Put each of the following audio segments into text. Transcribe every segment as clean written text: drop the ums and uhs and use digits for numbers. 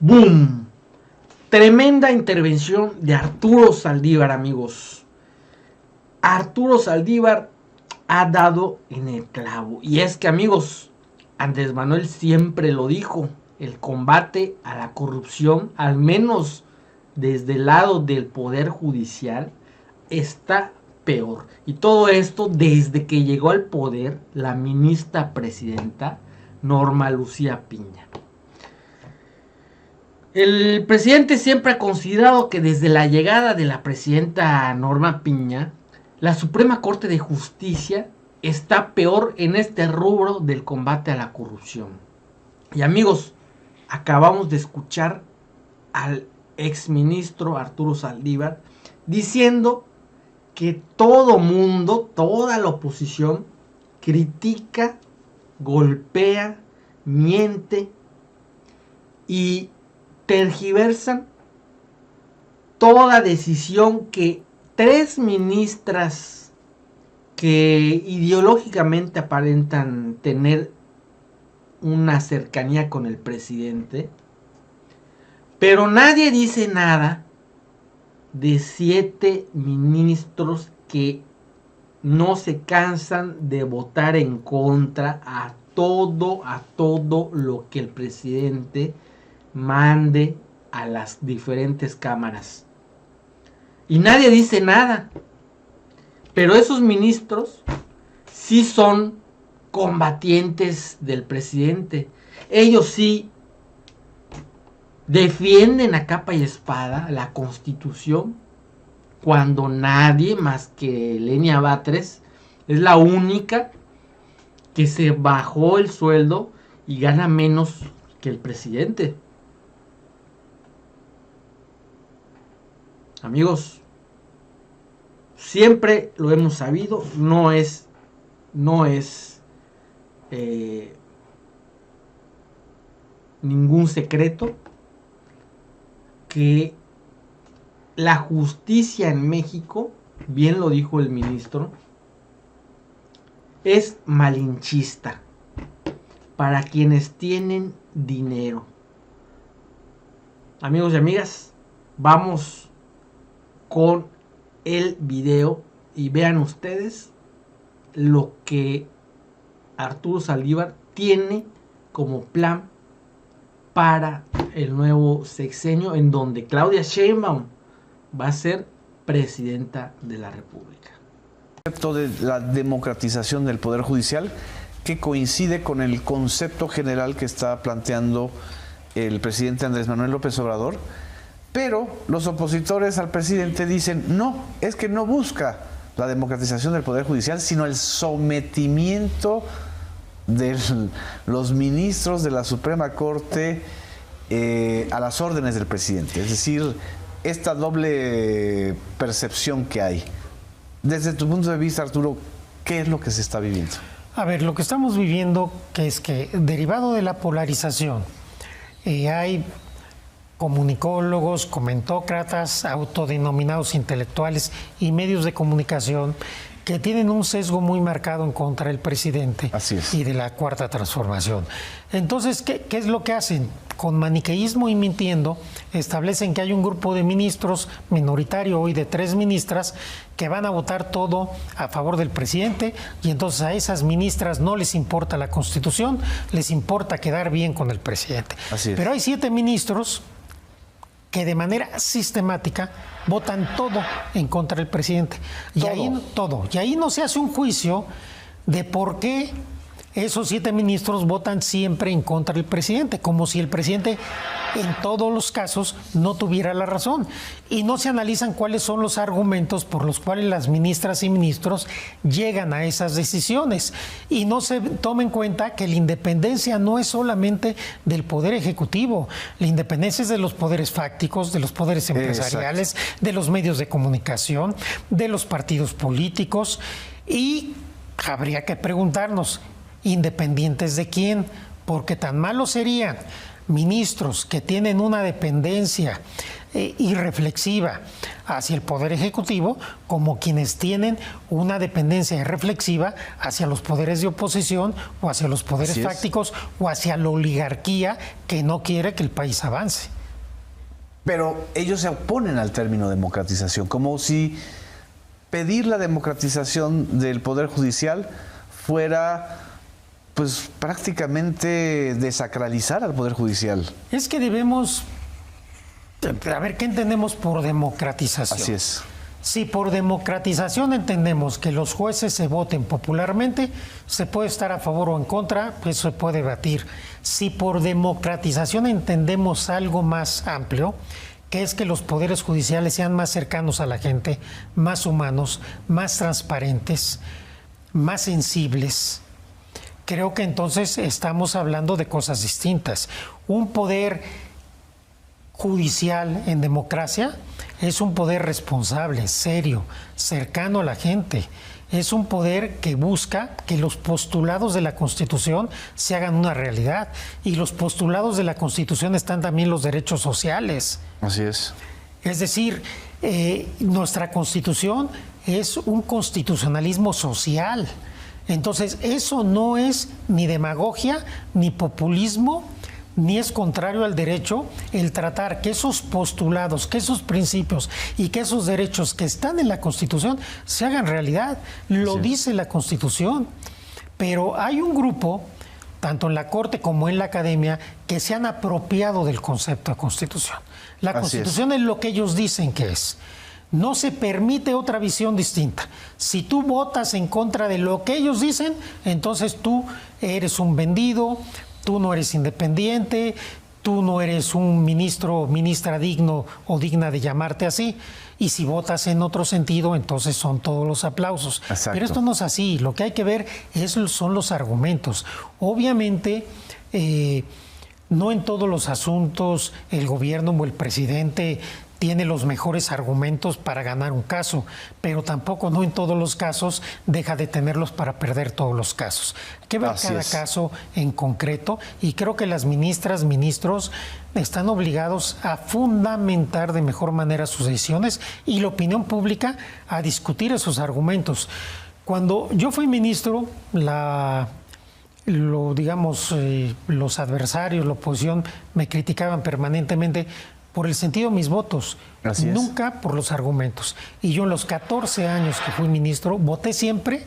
¡Boom! Tremenda intervención de Arturo Saldívar, amigos. Arturo Saldívar ha dado en el clavo. Y es que, amigos, Andrés Manuel siempre lo dijo. El combate a la corrupción, al menos desde el lado del Poder Judicial, está peor. Y todo esto desde que llegó al poder la ministra presidenta Norma Lucía Piña. El presidente siempre ha considerado que desde la llegada de la presidenta Norma Piña, la Suprema Corte de Justicia está peor en este rubro del combate a la corrupción. Y amigos, acabamos de escuchar al exministro Arturo Saldívar diciendo que todo mundo, toda la oposición, critica, golpea, miente y tergiversan toda decisión que tres ministras que ideológicamente aparentan tener una cercanía con el presidente, pero nadie dice nada de 7 ministros que no se cansan de votar en contra a todo lo que el presidente mande a las diferentes cámaras. Y nadie dice nada. Pero esos ministros sí son combatientes del presidente. Ellos sí defienden a capa y espada la Constitución, cuando nadie más que Lenia Batres es la única que se bajó el sueldo y gana menos que el presidente. Amigos, siempre lo hemos sabido, no es ningún secreto que la justicia en México, bien lo dijo el ministro, es malinchista para quienes tienen dinero. Amigos y amigas, vamos con el video y vean ustedes lo que Arturo Saldívar tiene como plan para el nuevo sexenio, en donde Claudia Sheinbaum va a ser presidenta de la República. El concepto de la democratización del Poder Judicial, que coincide con el concepto general que está planteando el presidente Andrés Manuel López Obrador, pero los opositores al presidente dicen, no, es que no busca la democratización del Poder Judicial, sino el sometimiento de los ministros de la Suprema Corte a las órdenes del presidente. Es decir, esta doble percepción que hay. Desde tu punto de vista, Arturo, ¿qué es lo que se está viviendo? A ver, lo que estamos viviendo que es que, derivado de la polarización, hay comunicólogos, comentócratas, autodenominados intelectuales y medios de comunicación que tienen un sesgo muy marcado en contra del presidente. Así es. Y de la Cuarta Transformación. Entonces, ¿qué es lo que hacen? Con maniqueísmo y mintiendo, establecen que hay un grupo de ministros, minoritario hoy de 3 ministras, que van a votar todo a favor del presidente, y entonces a esas ministras no les importa la Constitución, les importa quedar bien con el presidente. Así es. Pero hay 7 ministros que de manera sistemática votan todo en contra del presidente. Y ahí no se hace un juicio de por qué esos 7 ministros votan siempre en contra del presidente, como si el presidente en todos los casos no tuviera la razón. Y no se analizan cuáles son los argumentos por los cuales las ministras y ministros llegan a esas decisiones. Y no se toma en cuenta que la independencia no es solamente del Poder Ejecutivo, la independencia es de los poderes fácticos, de los poderes empresariales, exacto, de los medios de comunicación, de los partidos políticos. Y habría que preguntarnos, ¿independientes de quién? Porque tan malo serían ministros que tienen una dependencia irreflexiva hacia el Poder Ejecutivo, como quienes tienen una dependencia irreflexiva hacia los poderes de oposición o hacia los poderes fácticos o hacia la oligarquía que no quiere que el país avance. Pero ellos se oponen al término democratización, como si pedir la democratización del Poder Judicial fuera, pues, prácticamente desacralizar al Poder Judicial. Es que debemos, a ver, ¿qué entendemos por democratización? Así es. Si por democratización entendemos que los jueces se voten popularmente, se puede estar a favor o en contra, pues se puede debatir. Si por democratización entendemos algo más amplio, que es que los poderes judiciales sean más cercanos a la gente, más humanos, más transparentes, más sensibles, creo que entonces estamos hablando de cosas distintas. Un poder judicial en democracia es un poder responsable, serio, cercano a la gente. Es un poder que busca que los postulados de la Constitución se hagan una realidad. Y los postulados de la Constitución están también los derechos sociales. Así es. Es decir, nuestra Constitución es un constitucionalismo social. Entonces, eso no es ni demagogia, ni populismo, ni es contrario al derecho el tratar que esos postulados, que esos principios y que esos derechos que están en la Constitución se hagan realidad. Lo dice la Constitución. Pero hay un grupo, tanto en la Corte como en la Academia, que se han apropiado del concepto de Constitución. La Constitución es lo que ellos dicen que es. No se permite otra visión distinta. Si tú votas en contra de lo que ellos dicen, entonces tú eres un vendido, tú no eres independiente, tú no eres un ministro o ministra digno o digna de llamarte así. Y si votas en otro sentido, entonces son todos los aplausos. Exacto. Pero esto no es así. Lo que hay que ver son los argumentos. Obviamente, no en todos los asuntos el gobierno o el presidente tiene los mejores argumentos para ganar un caso, pero tampoco no en todos los casos deja de tenerlos para perder todos los casos. Hay que ver cada caso en concreto y creo que las ministras, ministros están obligados a fundamentar de mejor manera sus decisiones y la opinión pública a discutir esos argumentos. Cuando yo fui ministro, los adversarios, la oposición me criticaban permanentemente por el sentido de mis votos, nunca por los argumentos. Y yo en los 14 años que fui ministro, voté siempre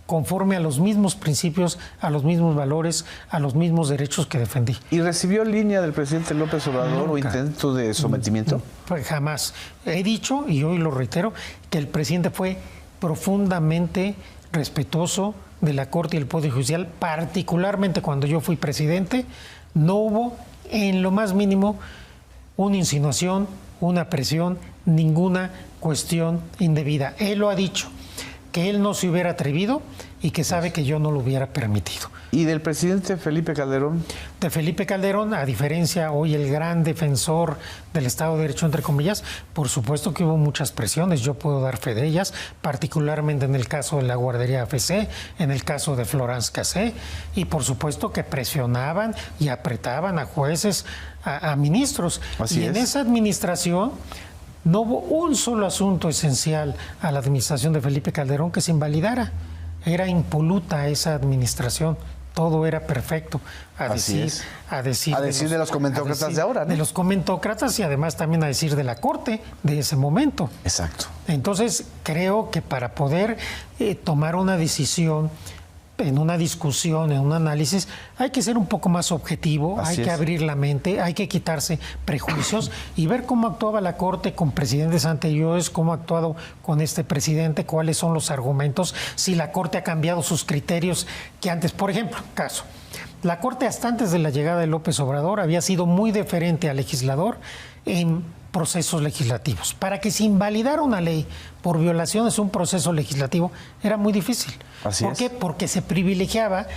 conforme a los mismos principios, a los mismos valores, a los mismos derechos que defendí. ¿Y recibió línea del presidente López Obrador o intento de sometimiento? Pues jamás. He dicho, y hoy lo reitero, que el presidente fue profundamente respetuoso de la Corte y el Poder Judicial, particularmente cuando yo fui presidente. No hubo en lo más mínimo una insinuación, una presión, ninguna cuestión indebida. Él lo ha dicho, que él no se hubiera atrevido y que sabe que yo no lo hubiera permitido. ¿Y del presidente Felipe Calderón? De Felipe Calderón, a diferencia hoy el gran defensor del Estado de Derecho, entre comillas, por supuesto que hubo muchas presiones, yo puedo dar fe de ellas, particularmente en el caso de la guardería AFC, en el caso de Florence Cassé, y por supuesto que presionaban y apretaban a jueces, a ministros. Así y en es. esa administración no hubo un solo asunto esencial a la administración de Felipe Calderón que se invalidara. Era impoluta esa administración. Todo era perfecto. A decir de los comentócratas de ahora, ¿no? De los comentócratas y además también a decir de la Corte de ese momento. Exacto. Entonces, creo que para poder tomar una decisión en una discusión, en un análisis, hay que ser un poco más objetivo, hay que abrir la mente, hay que quitarse prejuicios y ver cómo actuaba la Corte con presidentes anteriores, cómo ha actuado con este presidente, cuáles son los argumentos, si la Corte ha cambiado sus criterios que antes. Por ejemplo, caso, la Corte hasta antes de la llegada de López Obrador había sido muy deferente al legislador en procesos legislativos. Para que se invalidara una ley por violaciones de un proceso legislativo era muy difícil. ¿Por qué? Porque se privilegiaba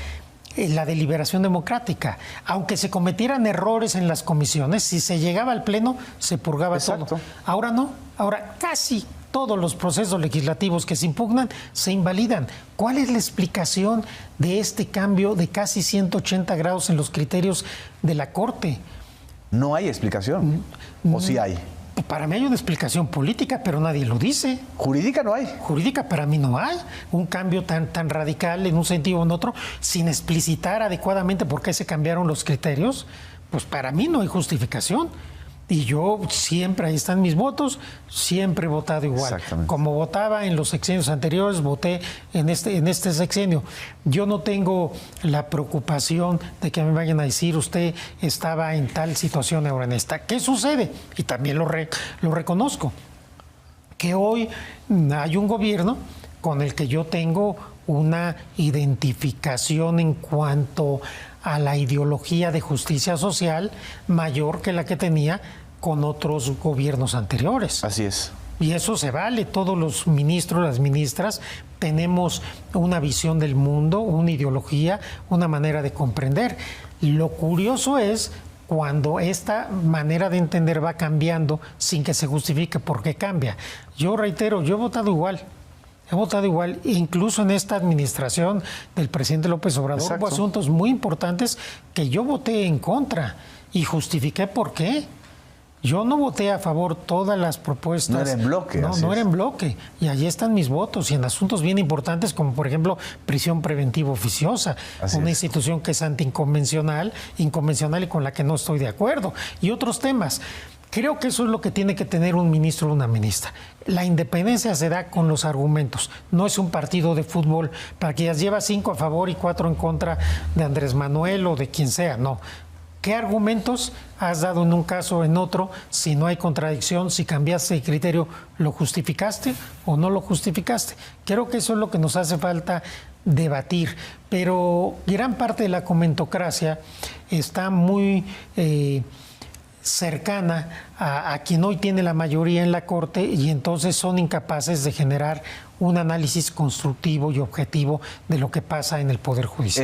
la deliberación democrática. Aunque se cometieran errores en las comisiones, si se llegaba al Pleno se purgaba todo. Ahora no. Ahora casi todos los procesos legislativos que se impugnan se invalidan. ¿Cuál es la explicación de este cambio de casi 180 grados en los criterios de la Corte? No hay explicación. ¿O sí hay? Para mí hay una explicación política, pero nadie lo dice. Jurídica no hay. Jurídica para mí no hay. Un cambio tan radical en un sentido o en otro, sin explicitar adecuadamente por qué se cambiaron los criterios, pues para mí no hay justificación. Y yo siempre, ahí están mis votos, siempre he votado igual. Exactamente. Como votaba en los sexenios anteriores, voté en este sexenio. Yo no tengo la preocupación de que me vayan a decir usted estaba en tal situación ahora en esta. ¿Qué sucede? Y también lo reconozco. Que hoy hay un gobierno con el que yo tengo una identificación en cuanto a la ideología de justicia social mayor que la que tenía con otros gobiernos anteriores. Así es. Y eso se vale, todos los ministros, las ministras, tenemos una visión del mundo, una ideología, una manera de comprender. Lo curioso es cuando esta manera de entender va cambiando sin que se justifique por qué cambia. Yo reitero, yo he votado igual. He votado igual, incluso en esta administración del presidente López Obrador. Exacto. Hubo asuntos muy importantes que yo voté en contra y justifiqué por qué. Yo no voté a favor todas las propuestas. No era en bloque. No era en bloque. Y allí están mis votos. Y en asuntos bien importantes como, por ejemplo, prisión preventiva oficiosa. Una institución que es inconvencional y con la que no estoy de acuerdo. Y otros temas. Creo que eso es lo que tiene que tener un ministro o una ministra. La independencia se da con los argumentos. No es un partido de fútbol para que ya lleva 5 a favor y 4 en contra de Andrés Manuel o de quien sea. No. ¿Qué argumentos has dado en un caso o en otro? Si no hay contradicción, si cambiaste el criterio, ¿lo justificaste o no lo justificaste? Creo que eso es lo que nos hace falta debatir. Pero gran parte de la comentocracia está muy cercana a quien hoy tiene la mayoría en la Corte y entonces son incapaces de generar un análisis constructivo y objetivo de lo que pasa en el Poder Judicial.